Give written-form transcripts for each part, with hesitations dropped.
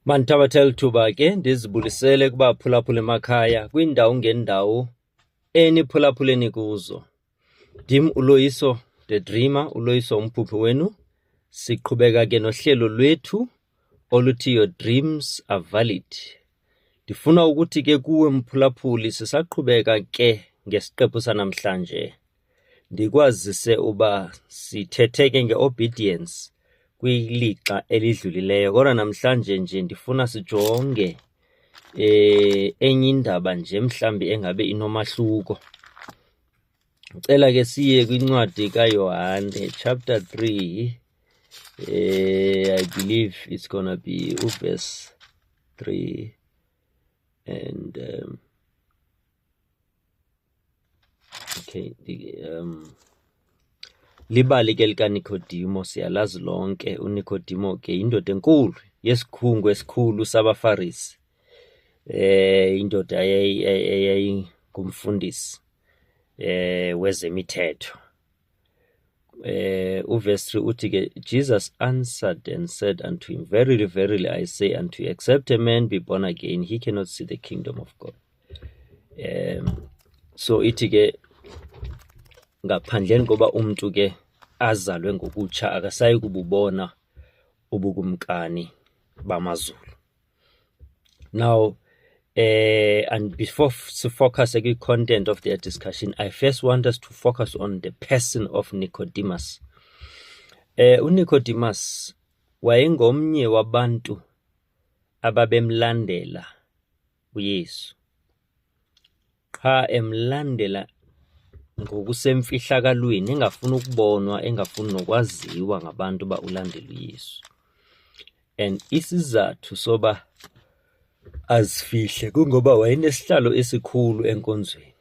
Manithabathela ithuba ke ndizibulisele kubaphulaphula emakhaya kwindawo ngendawo eniphulaphuleni kuzo. Ndim uLoyiso the Dreamer, uLoyiso umphuphi wenu. Siqhubeka ke nohlelo lwethu oluthi Your Dreams Are Valid. Ndifuna ukuthi ke kuwe mphulaphuli sisaqhubeka ke ngesiqephu sanamhlanje. Ndikwazise uba sithethe ke ngeobedience kwilixa elidlulileyo, kodwa namhlanje nje ndifuna sijonge enye indaba nje mhlambi engabe inomahluko. Ngicela ke siye kwincwadi kaYohane chapter 3, I believe it's gonna be verse 3 and okay, libali ke likaNikodimo siyalazi lonke. uNikodimo ke indoda enkulu yesikhungo esikhulu sabaFarisi, indoda eyayingumfundisi wezemithetho. Verse 3 uthi ke, Jesus answered and said unto him, Verily, verily, I say unto you, except a man be born again, he cannot see the kingdom of God. So ithi ke ngaphandleni koba umuntu ke azalwe ngokutsha akasayi kububona ubukumkani bamazulu. Now, and before to focus on the content of their discussion, I first want us to focus on the person of Nicodemus. uNicodemus wayengomnye wabantu ababemlandela uYesu. Qha emlandela ngokusemfihlakalweni, engafuni ukubonwa, engafuni nokwaziwa ngabantu ba ulandela uYesu. And isizathu soba azifihle kungoba wayenesihlalo esikhulu enkonzweni.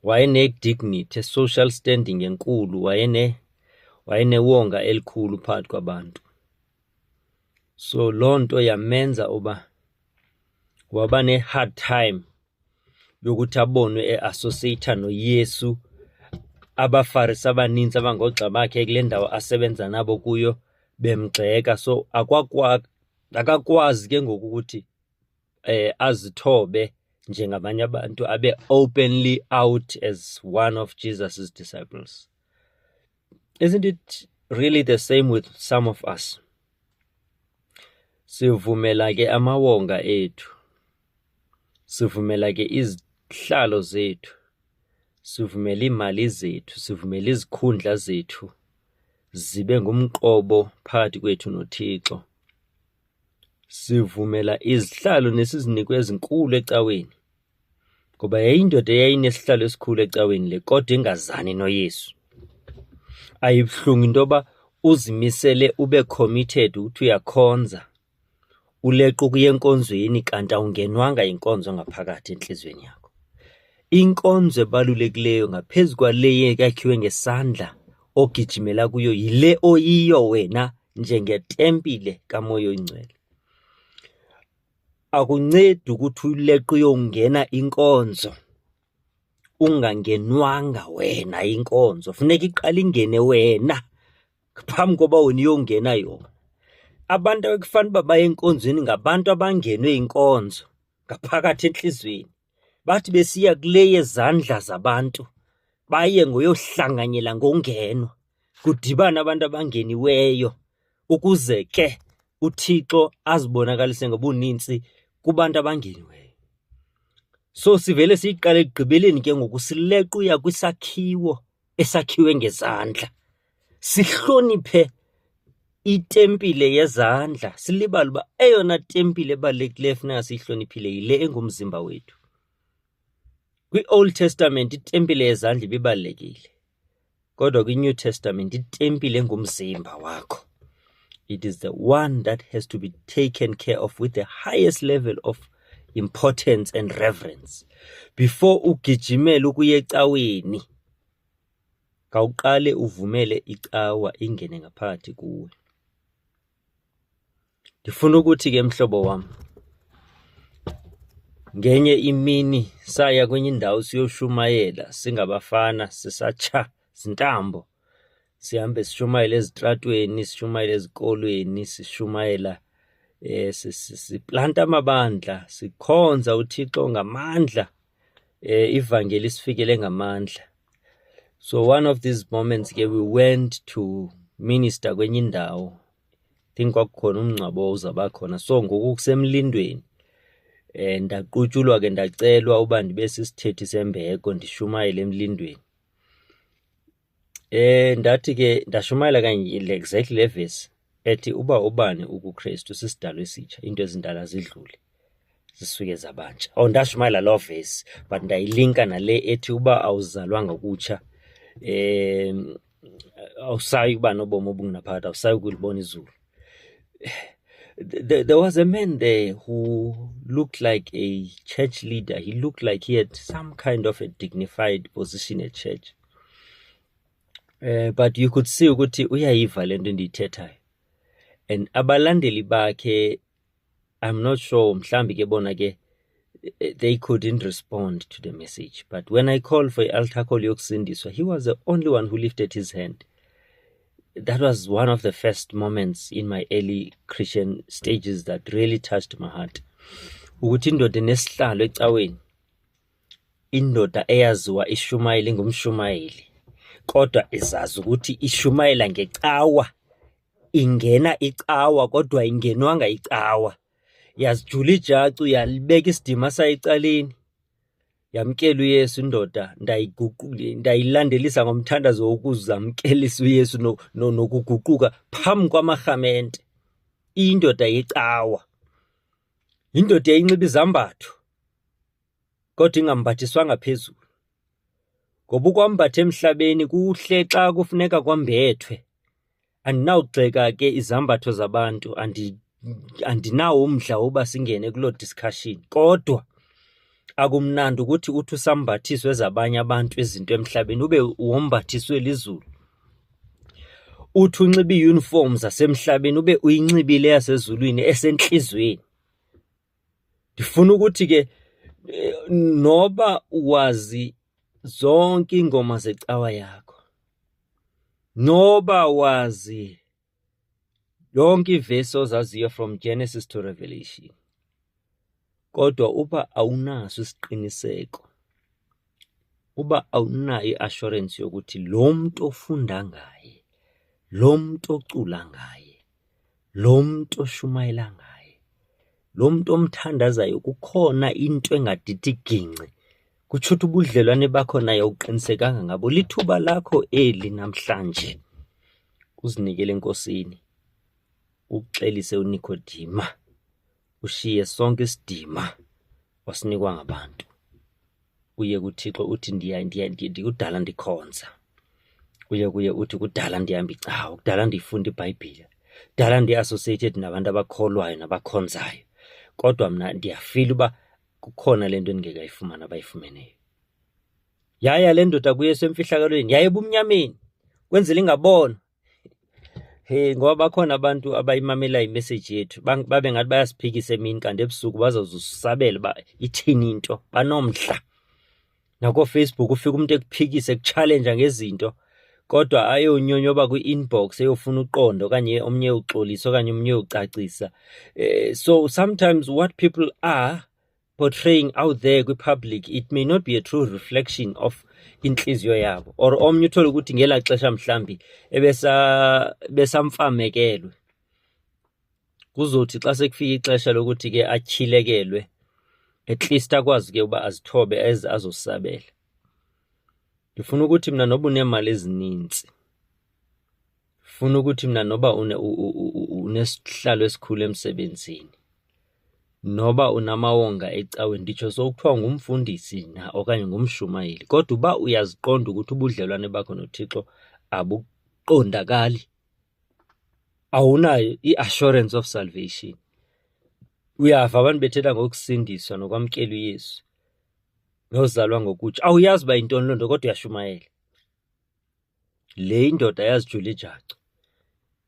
Wayene-dignity, social standing enkulu, wayenewonga elikhulu phakathi kwabantu. So lonto yamenza uba waba ne-hard time yokuthi abonwe e-associate noYesu. AbaFarisi abaninzi abangogxa bakhe kule ndawo asebenza nabo kuyo bemgxeka. So akakwazi ke ngoku ukuthi azithobe njengabanye abantu, abe openly out as one of Jesus's disciples. Isn't it really the same with some of us? Sivumela ke amawonga ethu, sivumela ke izihlalo zethu, sivumela imali zethu, sivumela izikhundla zethu zibe ngumqobo phakathi kwethu noThixo. Sivumela izihlalo nesizinikwe ezinkulu ecaweni, ngoba yayindoda eyayinesihlalo esikhulu ecaweni le, kodwa engazani noYesu. Ayibuhlungu into yoba uzimisele ube committed ukuthi uyakhonza, uleqa ukuya enkonzweni kanti awungenwanga inkonzo ngaphakathi enhlizweni yakho. Inkonzo ebalulekileyo ngaphezu kwale yakhiwe ngesandla ogijimela kuyo yile oyiyo wena njengetempile kaMoya Oyingcwele. Akuncedi ukuthi uleqa uyongena inkonzo ungangenwanga wena inkonzo. Funeka iqala ingene wena phambi koba wena uyongena yona. Abantu ekufanele uba baye enkonzweni ngabantu abangenwe inkonzo ngaphakathi enhlizweni. Bathi besiya kule yezandla zabantu baye ngoyohlanganyela ngongenwa, kudibana abantu abangeniweyo, ukuze ke uThixo azibonakalise ngobuninzi kubantu abangeniweyo. So sivele siyiqale ekugqibeleni ke ngoku sileqa uya kwisakhiwo esakhiwe ngezandla. Sihloniphe itempile yezandla, silibala uba eyona tempile ebalulekileyo funeka siyihloniphile yile engumzimba wethu. Kwi-Old Testament itempile yezandla ibibalulekile, kodwa kwi-New Testament itempile engumzimba wakho, it is the one that has to be taken care of with the highest level of importance and reverence. Before ugijimele ukuya ecaweni, kawuqale uvumele icawa ingene ngaphakathi kuwe. Ndifuna ukuthi ke mhlobo wami, ngenye imini saya kwenye indawo siyoshumayela singabafana, sisatsha zintambo, sihambe sishumayela ezitratweni, sishumayela ezikolweni, sishumayela siplanta amabandla, sikhonza uThixo ngamandla, ivangeli isifikele ngamandla. So one of these moments we went to minister kwenye indawo. Think kwakukhona umngcwabo uzaba khona. So ngoku kusemlindweni. Ndaqutshulwa ke ndacelwa uba ndibe sisithethi sembeko ndishumayele emlindweni. Ndathi ke ndashumayela kanye exactly le verse ethi uba ubani ukuKristu sisidalwa esitsha, into ezindala zidlule zisuke zabantsha. Ndashumayela lo verse but ndayilinka nale ethi uba awuzalwanga ukutsha awusayi kuba nobomi obungaphakathi, awusayi ukulibona izulu. There was a man there who looked like a church leader. He looked like he had some kind of a dignified position at church. But you could see ukuthi uyayiva lento endiyithethayo. And abalandeli bakhe, I'm not sure, mhlambi ke bona ke they couldn't respond to the message. But when I called for altar call yokusindiswa, he was the only one who lifted his hand. That was one of the first moments in my early Christian stages that really touched my heart. Ukuthi indoda nesihlalo ecaweni, indoda eyaziwa ishumayeli ngumshumayeli, kodwa izazi ukuthi ishumayela ngecawa, ingena icawa kodwa ingenwanga icawa. Yazijula ijacu, yalibeka isidima sayicaleni, yamkela uYesu indoda, ndayilandelisa ngomthandazo wokuzamkelisa uYesu nokuguquka phambi kwamarhamente. Indoda yecawa, indoda eyinxiba izambatho kodwa ingambathiswanga phezulu. Ngoba ukwambatha emhlabeni kuhle xa kufuneka kwambethwe. Andinawugxeka ke izambatho zabantu, andinawo umdla woba singene kuloo discussion, kodwa akumnandi ukuthi uthi usambathiswe zabanye abantu izinto emhlabeni ube wombathiswe lizulu. Uthi unxiba iuniform zasemhlabeni ube uyinxibile yasezulwini esenhlizweni. Ndifuna ukuthi ke noba wazi zonke ingoma zecawa yakho, noba wazi yonke ivesi ozaziyo from Genesis to Revelation, kodwa uba awunaso isiqiniseko, uba awunayo i-assurance yokuthi lo muntu ofunda ngaye, lo muntu ocula ngaye, lo muntu oshumayela ngaye, lo muntu omthandazayo kukhona into engadithi ginci, kutsho ukuthi ubudlelwane bakho naye uqinisekanga ngabo. Lithuba lakho eli namhlanje uzinikele enkosini, uxelise uNikodima, ushiye sonke isidima wasinikwa ngabantu, uye kuThixo uthi ndikudala ndikhonza, uye kuye uthi kudala ndihamba icawa, kudala ndifunda iBhayibhile, kudala ndi-associated nabantu abakholwayo nabakhonzayo, kodwa mna ndiyafila uba kukhona lento endingekayifumana abayifumeneyo. Yaya le ndoda kuYesu emfihlakalweni, yaye ebumnyameni kwenzela ingabonwa. Ngoba bakhona abantu abayimamela imessage yethu babe ngathi bayasiphikisa emini kanti ebusuku bazawuzusabela uba ithini into, banomdla. Nako Facebook ufika umuntu ekuphikise ekuchallenge ngezinto, kodwa ayonyonyoba kwi-inbox eyofuna uqondo okanye omnye uxolisa okanye omnye ucacisa. So sometimes what people are portraying out there kwi-public, it may not be a true reflection of inhliziyo yabo, or omnye uthole ukuthi ngela xesha mhlambi besamfamekelwe, kuzothi xa sekufika ixesha lokuthi ke atyhilekelwe, at least akwazi ke uba azithobe azosabela. Ndifuna ukuthi mna noba unemali ezininzi, ndifuna ukuthi mna noba unesihlalo esikhulu emsebenzini, noba unamawonga ecaweni, nditsho sokuthiwa ngumfundisi na okanye ngumshumayeli, kodwa uba uyaziqonda ukuthi ubudlelwane bakho noThixo abuqondakali, awunayo i-assurance of salvation. Uyava abantu bethetha ngokusindiswa nokwamkela uYesu nozalwa ngokutsha, awuyazi uba yintoni loo nto kodwa uyashumayela. Le indoda yazijula ijacu,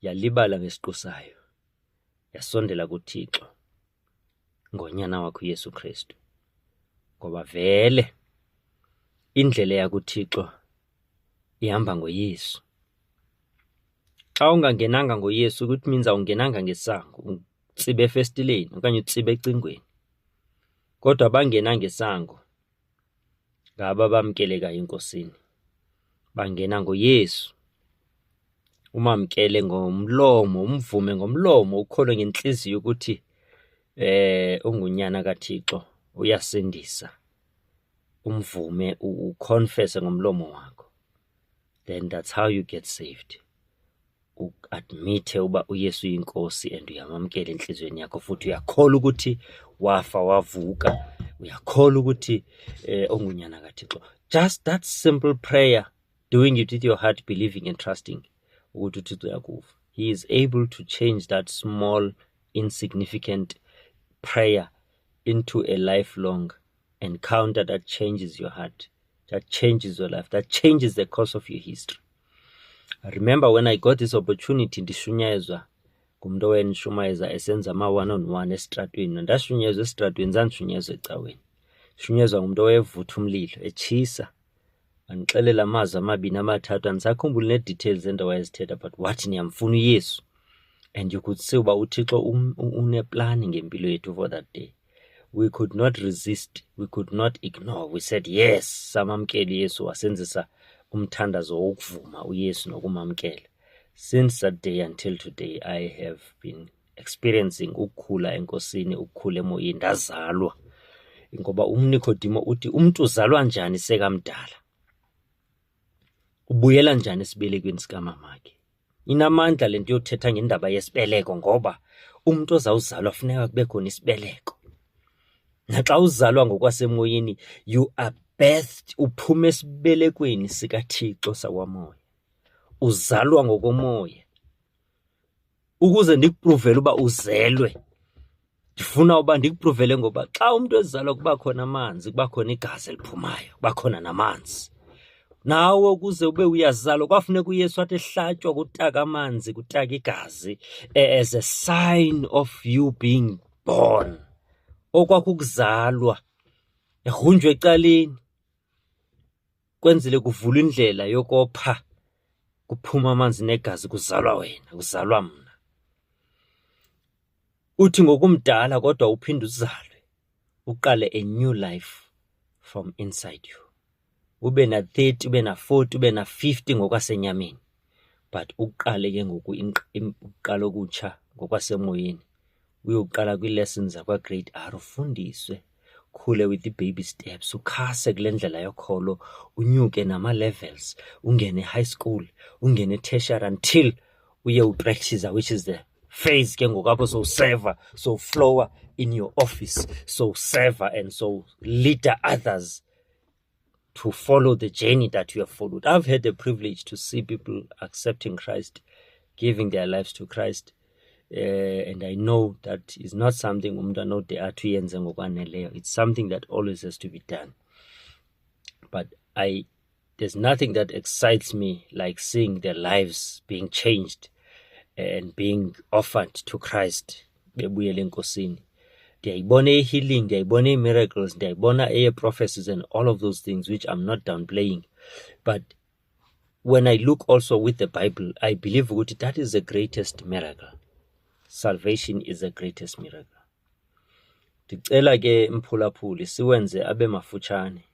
yalibala ngesiqu sayo, yasondela kuThixo ngonyana wakho uYesu Kristu. Ngoba vele indlela yakuThixo ihamba ngoYesu. Xa ungangenanga ngoYesu, ukuthi means awungenanga ngesango, utsibe efestileni okanye utsibe ecingweni, kodwa bangena ngesango ngaba bamkelekayo enkosini. Bangena ngoYesu, umamkele ngomlomo, umvume ngomlomo, ukholwe ngenhliziyo ukuthi ungunyana kaThixo, uyasindisa. Umvume, uconfesse ngomlomo wakho. Then that's how you get saved. Admit uba uYesu uyinkosi and uyamamkela enhlizweni yakho, futhi uyakholwa ukuthi wafa wavuka, uyakholwa ukuthi ungunyana kaThixo. Just that simple prayer, doing it with your heart, believing and trusting ukuthi uThixo uyakuva. He is able to change that small insignificant prayer into a lifelong encounter that changes your heart, that changes your life, that changes the course of your history. I remember when I got this opportunity, ndishunyezwa ngumuntu owayenishumayeza esenza ama-1-on-1 esitratweni. Ndashunyezwa esitratweni, zandishunyezwa ecaweni. Shunyezwa ngumuntu owayevutha umlilo, etshisa. Andixelela amazwi amabini amathathu, andisakhumbuli nee-details ento wayezithetha, but wathi niyamfuna uYesu. And you could see uba uThixo uneplani ngempilo yethu for that day. We could not resist, we could not ignore. We said yes, samamkela uYesu, wasenzisa umthandazo wokuvuma uYesu nokumamkela. Since that day until today, I have been experiencing ukukhula enkosini, ukukhula emoyeni, ndazalwa. Ngoba umNikodimo uthi umuntu uzalwa njani sekamdala? Ubuyela njani esibelekweni sikamamakhe? Inamandla lento yothetha ngendaba yesibeleko, ngoba umuntu ozawuzalwa funeka kube khona isibeleko. Naxa uzalwa ngokwasemoyeni, you are birthed, uphuma esibelekweni sikaThixo sakwamoya. Uzalwa ngokomoya. Ukuze ndikupruvele uba uzelwe, ndifuna uba ndikupruvele ngoba xa umuntu ezalwa kuba khona amanzi, kuba khona igazi eliphumayo, kuba khona namanzi. Nawe ukuze ube uyazalwa kwafuneka uYesu athi ehlatywa kutaka amanzi, kutaka igazi, as a sign of you being born. Okwakukuzalwa, ehunjwe ecaleni, kwenzele kuvula indlela yokopha, kuphuma amanzi negazi, kuzalwa wena, kuzalwa mna. Uthi ngokumdala kodwa uphinde uzalwe, uqale a new life from inside you. Ube na 30, ube na 40, ube na 50 ngokwasenyameni, but uqale ke ngoku uqala okutsha ngokwasemoyeni. Uyoqala kwi-lessons zakwa-grade R, ufundiswe, khule with the-baby steps, ukhase kule ndlela yokholo, unyuke nama-levels, ungene high school, ungene tertiary, until uye upractice, which is the phase ke ngoku apho so-server, so-flower in your office, so-server and so leader others to follow the journey that you have followed. I've had the privilege to see people accepting Christ, giving their lives to Christ. And I know that is not something it's something that always has to be done. But there's nothing that excites me like seeing their lives being changed and being offered to Christ. Ndiyayibona healing, ndiyayibona miracles, ndiyayibona prophecies and all of those things, which I'm not downplaying. But when I look also with the Bible, I believe that is the greatest miracle. Salvation is the greatest miracle. Ndicela ke mphulaphuli siwenze abe mafutshane.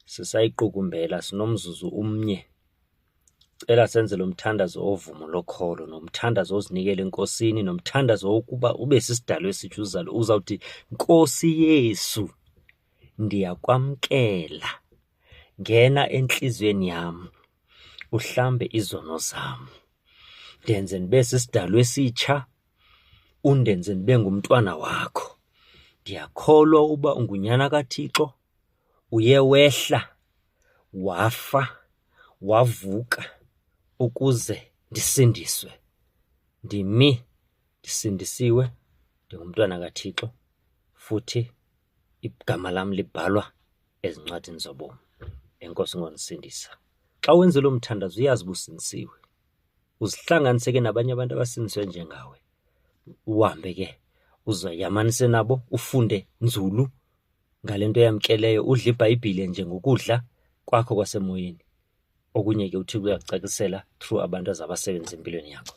Sisayiqukumbela sinomzuzu umnye. Cela senze lo mthandazo ovumo lokholo, nomthandazo ozinikele enkosini, nomthandazo wokuba ube sisidalwa esitsha uzalo. Uzawuthi, Nkosi Yesu, ndiyakwamkela. Ngena enhlizweni yami, uhlambe izono zami. Ndenze ndibe sisidalwa esitsha, undenze ndibe ngumntwana wakho. Ndiyakholwa uba ungunyana kaThixo, uye wehla, wafa, wavuka, ukuze ndisindiswe. Ndisindisiwe, ndingumntwana kaThixo, futhi igama lam libhalwa ezincwadini zobomi. Enkosi ngongisindisa. Xa wenze lo mthandazo uyazi busindisiwe. Uzihlanganise ke nabanye abantu abasindiswe njengawe. Uhambe ke uzayamanise nabo, ufunde nzulu ngalento yamkeleyo, udle iBhayibhile njengokudla kwakho kwasemoyeni. Okunye ke uThixo uyakucacisela through abantu azabasebenza empilweni yakho.